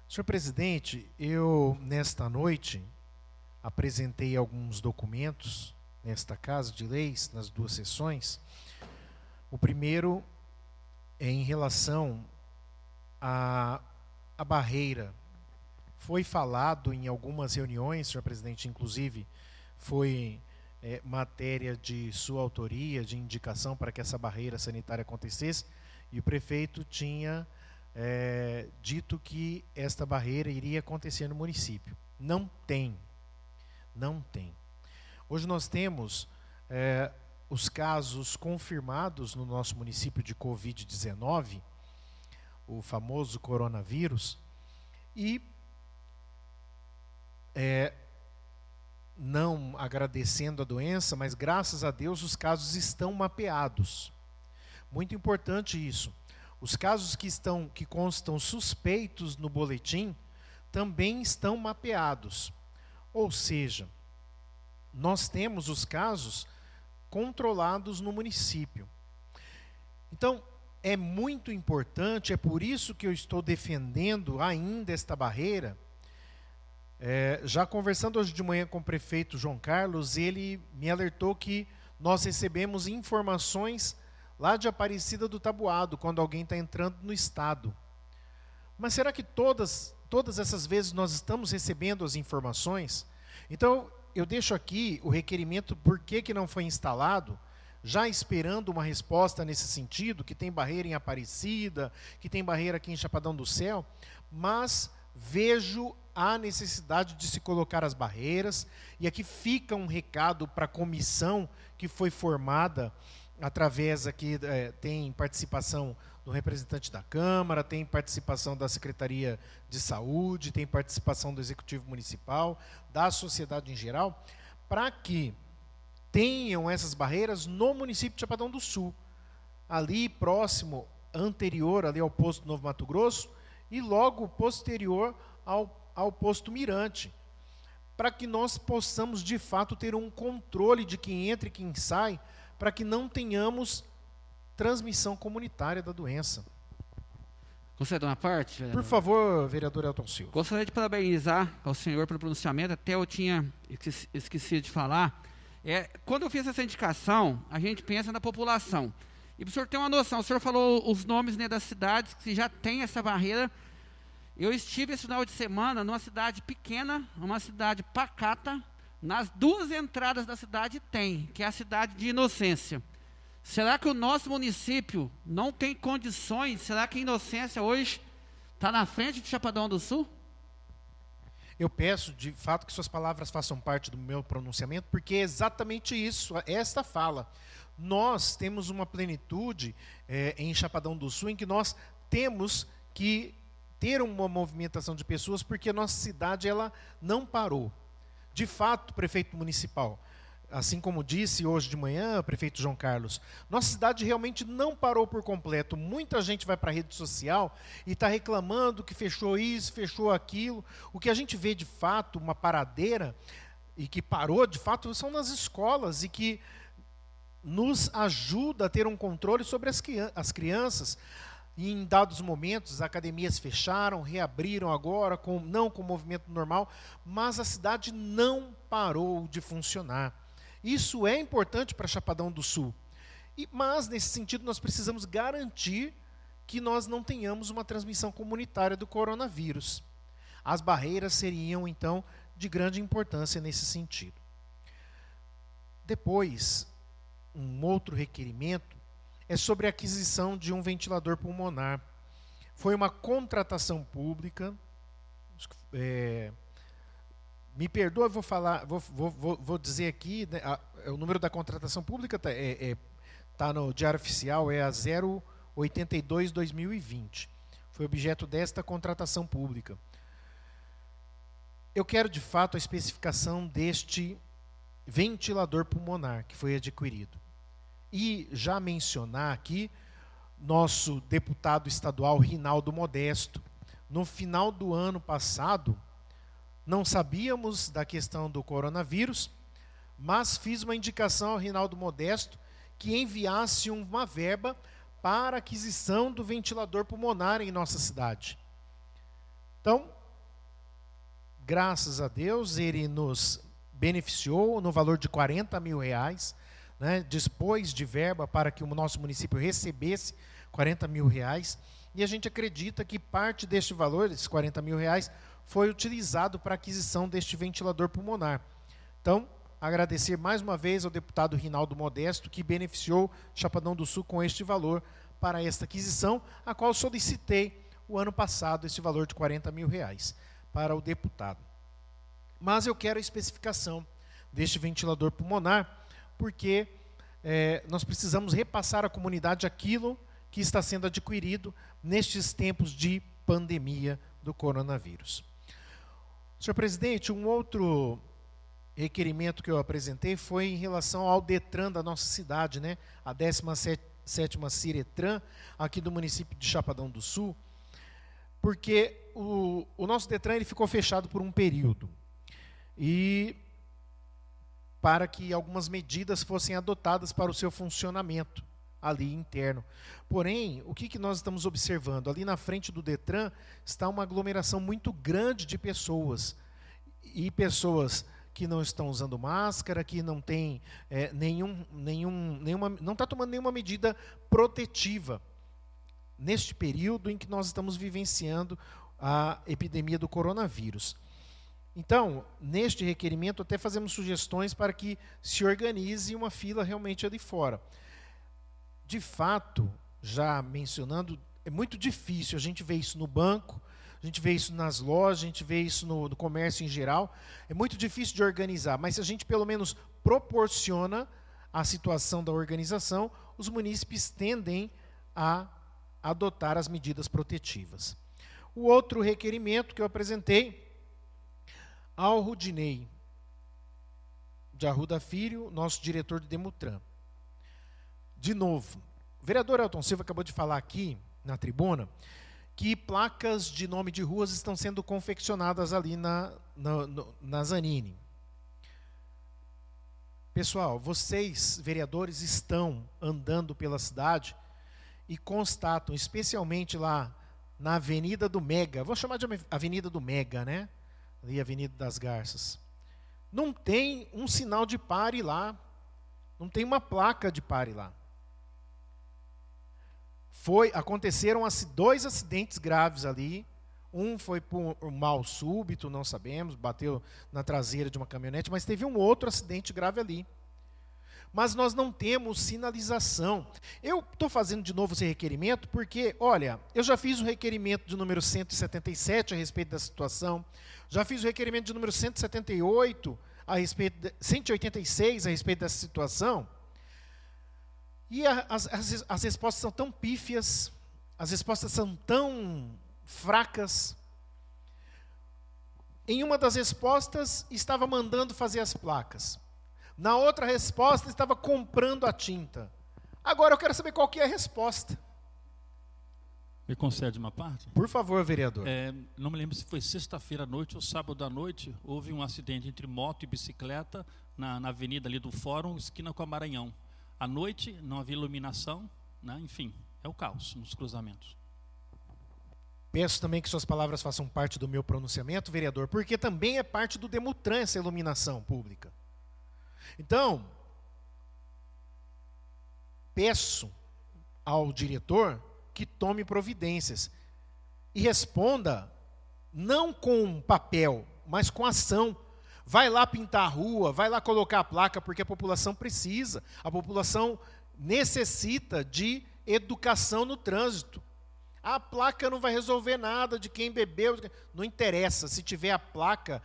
Senhor presidente, eu nesta noite apresentei alguns documentos nesta Casa de Leis, nas duas sessões. O primeiro é em relação à barreira. Foi falado em algumas reuniões, senhor presidente, inclusive foi matéria de sua autoria, de indicação para que essa barreira sanitária acontecesse, e o prefeito tinha dito que esta barreira iria acontecer no município. Não tem. Hoje nós temos os casos confirmados no nosso município de Covid-19, o famoso coronavírus, e não agradecendo a doença, mas graças a Deus os casos estão mapeados. Muito importante isso. Os casos que constam suspeitos no boletim também estão mapeados. Ou seja, nós temos os casos controlados no município. Então, é muito importante, é por isso que eu estou defendendo ainda esta barreira. Já conversando hoje de manhã com o prefeito João Carlos, ele me alertou que nós recebemos informações lá de Aparecida do Taboado, quando alguém está entrando no estado. Mas será que todas essas vezes nós estamos recebendo as informações? Então, eu deixo aqui o requerimento por que não foi instalado, já esperando uma resposta nesse sentido, que tem barreira em Aparecida, que tem barreira aqui em Chapadão do Céu, mas vejo a necessidade de se colocar as barreiras, e aqui fica um recado para a comissão que foi formada, através aqui, tem participação do representante da Câmara, tem participação da Secretaria de Saúde, tem participação do Executivo Municipal, da sociedade em geral, para que tenham essas barreiras no município de Chapadão do Sul, ali próximo, anterior ali ao posto Novo Mato Grosso, e logo posterior ao posto Mirante, para que nós possamos de fato ter um controle de quem entra e quem sai, para que não tenhamos transmissão comunitária da doença. Concede uma parte, vereador? Por favor, vereador Elton Silva. Gostaria de parabenizar ao senhor pelo pronunciamento, até eu tinha esquecido de falar. Quando eu fiz essa indicação, a gente pensa na população. E para o senhor ter uma noção, o senhor falou os nomes, né, das cidades que já tem essa barreira. Eu estive esse final de semana numa cidade pequena, uma cidade pacata, nas duas entradas da cidade tem, que é a cidade de Inocência. Será que o nosso município não tem condições? Será que a Inocência hoje está na frente de Chapadão do Sul? Eu peço, de fato, que suas palavras façam parte do meu pronunciamento, porque é exatamente isso, esta fala. Nós temos uma plenitude em Chapadão do Sul, em que nós temos que ter uma movimentação de pessoas, porque a nossa cidade ela não parou. De fato, prefeito municipal, assim como disse hoje de manhã o prefeito João Carlos, nossa cidade realmente não parou por completo. Muita gente vai para a rede social e está reclamando que fechou isso, fechou aquilo. O que a gente vê de fato, uma paradeira, e que parou de fato, são nas escolas, e que nos ajuda a ter um controle sobre as crianças. E em dados momentos, as academias fecharam, reabriram agora, não com movimento normal, mas a cidade não parou de funcionar. Isso é importante para Chapadão do Sul. Mas, nesse sentido, nós precisamos garantir que nós não tenhamos uma transmissão comunitária do coronavírus. As barreiras seriam, então, de grande importância nesse sentido. Depois, um outro requerimento é sobre a aquisição de um ventilador pulmonar. Foi uma contratação pública. Me perdoa, eu vou falar, vou dizer aqui, né, o número da contratação pública está no Diário Oficial, é a 082/2020. Foi objeto desta contratação pública. Eu quero, de fato, a especificação deste ventilador pulmonar que foi adquirido. E já mencionar aqui, nosso deputado estadual Rinaldo Modesto, no final do ano passado, não sabíamos da questão do coronavírus, mas fiz uma indicação ao Rinaldo Modesto que enviasse uma verba para a aquisição do ventilador pulmonar em nossa cidade. Então, graças a Deus, ele nos beneficiou no valor de R$40 mil, né, dispôs de verba para que o nosso município recebesse R$40 mil, e a gente acredita que parte deste valor, esses R$40 mil, foi utilizado para a aquisição deste ventilador pulmonar. Então, agradecer mais uma vez ao deputado Rinaldo Modesto, que beneficiou Chapadão do Sul com este valor para esta aquisição, a qual solicitei o ano passado esse valor de R$40 mil para o deputado. Mas eu quero a especificação deste ventilador pulmonar, porque nós precisamos repassar à comunidade aquilo que está sendo adquirido nestes tempos de pandemia do coronavírus. Senhor presidente, um outro requerimento que eu apresentei foi em relação ao DETRAN da nossa cidade, né? A 17ª CIRETRAN, aqui do município de Chapadão do Sul, porque o nosso DETRAN ele ficou fechado por um período, e para que algumas medidas fossem adotadas para o seu funcionamento ali interno. Porém, o que nós estamos observando? Ali na frente do DETRAN está uma aglomeração muito grande de pessoas, e pessoas que não estão usando máscara, que não tem não está tomando nenhuma medida protetiva neste período em que nós estamos vivenciando a epidemia do coronavírus. Então, neste requerimento, até fazemos sugestões para que se organize uma fila realmente ali fora. De fato, já mencionando, é muito difícil, a gente vê isso no banco, a gente vê isso nas lojas, a gente vê isso no comércio em geral, é muito difícil de organizar, mas se a gente pelo menos proporciona a situação da organização, os munícipes tendem a adotar as medidas protetivas. O outro requerimento que eu apresentei ao Rudinei de Arruda Filho, nosso diretor de Demutran. De novo, o vereador Elton Silva acabou de falar aqui na tribuna que placas de nome de ruas estão sendo confeccionadas ali na Zanini. Pessoal, vocês, vereadores, estão andando pela cidade e constatam, especialmente lá na Avenida do Mega, vou chamar de Avenida do Mega, né? Ali, Avenida das Garças. Não tem um sinal de pare lá, não tem uma placa de pare lá. Aconteceram 2 acidentes graves ali. Um foi por um mal súbito, não sabemos, bateu na traseira de uma caminhonete, mas teve um outro acidente grave ali. Mas nós não temos sinalização. Eu estou fazendo de novo esse requerimento porque, olha, eu já fiz o requerimento de número 177 a respeito da situação, já fiz o requerimento de número 178 a respeito 186 a respeito dessa situação. E as respostas são tão pífias, as respostas são tão fracas. Em uma das respostas, estava mandando fazer as placas. Na outra resposta, estava comprando a tinta. Agora eu quero saber qual que é a resposta. Me concede uma parte? Por favor, vereador. Não me lembro se foi sexta-feira à noite ou sábado à noite, houve um acidente entre moto e bicicleta na avenida ali do Fórum, esquina com a Maranhão. À noite, não havia iluminação, né? Enfim, é o caos nos cruzamentos. Peço também que suas palavras façam parte do meu pronunciamento, vereador, porque também é parte do Demutran essa iluminação pública. Então, peço ao diretor que tome providências e responda não com papel, mas com ação. Vai lá pintar a rua, vai lá colocar a placa, porque a população precisa, a população necessita de educação no trânsito. A placa não vai resolver nada de quem bebeu, não interessa, se tiver a placa,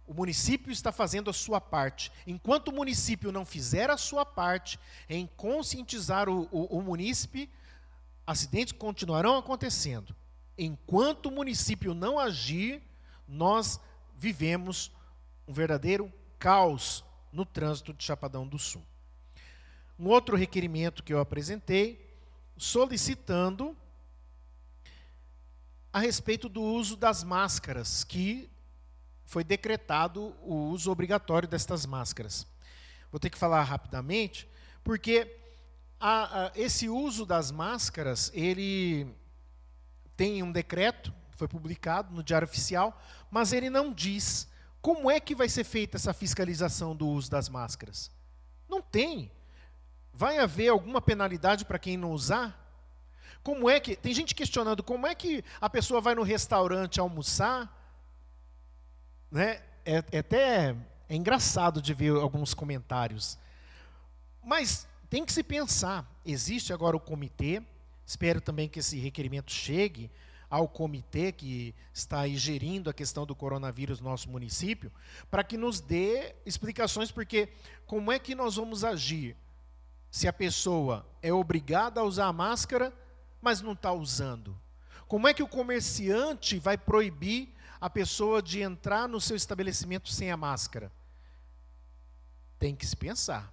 o município está fazendo a sua parte. Enquanto o município não fizer a sua parte em conscientizar o munícipe, acidentes continuarão acontecendo. Enquanto o município não agir, nós vivemos um verdadeiro caos no trânsito de Chapadão do Sul. Um outro requerimento que eu apresentei, solicitando a respeito do uso das máscaras, que foi decretado o uso obrigatório destas máscaras. Vou ter que falar rapidamente, porque esse uso das máscaras, ele tem um decreto, foi publicado no Diário Oficial, mas ele não diz como é que vai ser feita essa fiscalização do uso das máscaras. Não tem. Vai haver alguma penalidade para quem não usar? Como é que... Tem gente questionando como é que a pessoa vai no restaurante almoçar, né? É engraçado de ver alguns comentários. Mas tem que se pensar. Existe agora o comitê. Espero também que esse requerimento chegue ao comitê que está aí gerindo a questão do coronavírus no nosso município, para que nos dê explicações, porque como é que nós vamos agir se a pessoa é obrigada a usar a máscara, mas não está usando? Como é que o comerciante vai proibir a pessoa de entrar no seu estabelecimento sem a máscara? Tem que se pensar.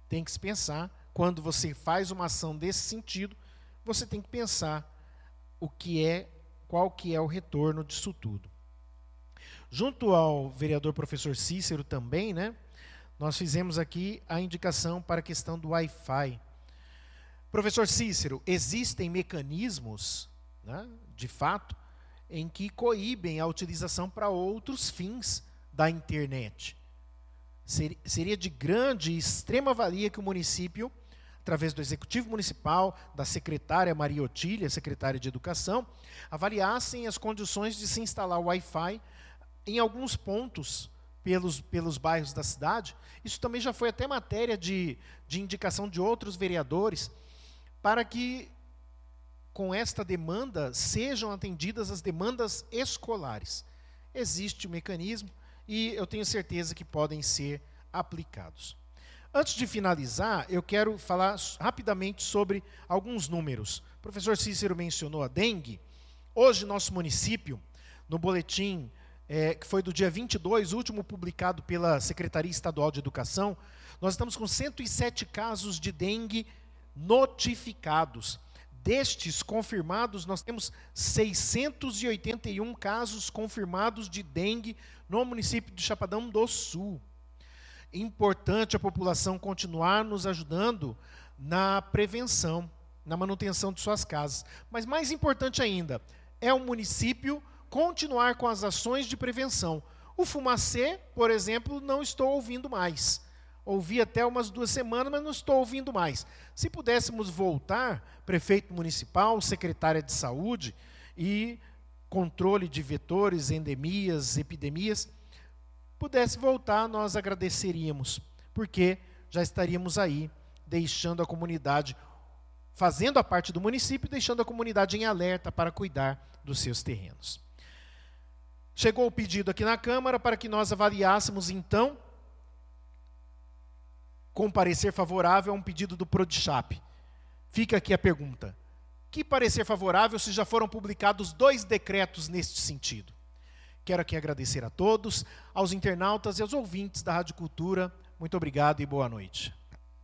Tem que se pensar. Quando você faz uma ação desse sentido, você tem que pensar qual que é o retorno disso tudo. Junto ao vereador professor Cícero também, né, nós fizemos aqui a indicação para a questão do Wi-Fi. Professor Cícero, existem mecanismos, né, de fato, em que coíbem a utilização para outros fins da internet. Seria de grande e extrema valia que o município, através do Executivo Municipal, da secretária Maria Otília, secretária de Educação, avaliassem as condições de se instalar o Wi-Fi em alguns pontos pelos bairros da cidade. Isso também já foi até matéria de indicação de outros vereadores, para que, com esta demanda, sejam atendidas as demandas escolares. Existe o mecanismo e eu tenho certeza que podem ser aplicados. Antes de finalizar, eu quero falar rapidamente sobre alguns números. O professor Cícero mencionou a dengue. Hoje, nosso município, no boletim que foi do dia 22, último publicado pela Secretaria Estadual de Educação, nós estamos com 107 casos de dengue notificados. Destes confirmados, nós temos 681 casos confirmados de dengue no município de Chapadão do Sul. Importante a população continuar nos ajudando na prevenção, na manutenção de suas casas. Mas mais importante ainda, é o município continuar com as ações de prevenção. O fumacê, por exemplo, não estou ouvindo mais. Ouvi até umas 2 semanas, mas não estou ouvindo mais. Se pudéssemos voltar, prefeito municipal, secretária de saúde e controle de vetores, endemias, epidemias, pudesse voltar, nós agradeceríamos, porque já estaríamos aí, deixando a comunidade, fazendo a parte do município, deixando a comunidade em alerta para cuidar dos seus terrenos. Chegou o pedido aqui na Câmara para que nós avaliássemos, então, com parecer favorável a um pedido do Prodchap. Fica aqui a pergunta: que parecer favorável se já foram publicados 2 decretos neste sentido? Quero aqui agradecer a todos, aos internautas e aos ouvintes da Rádio Cultura. Muito obrigado e boa noite.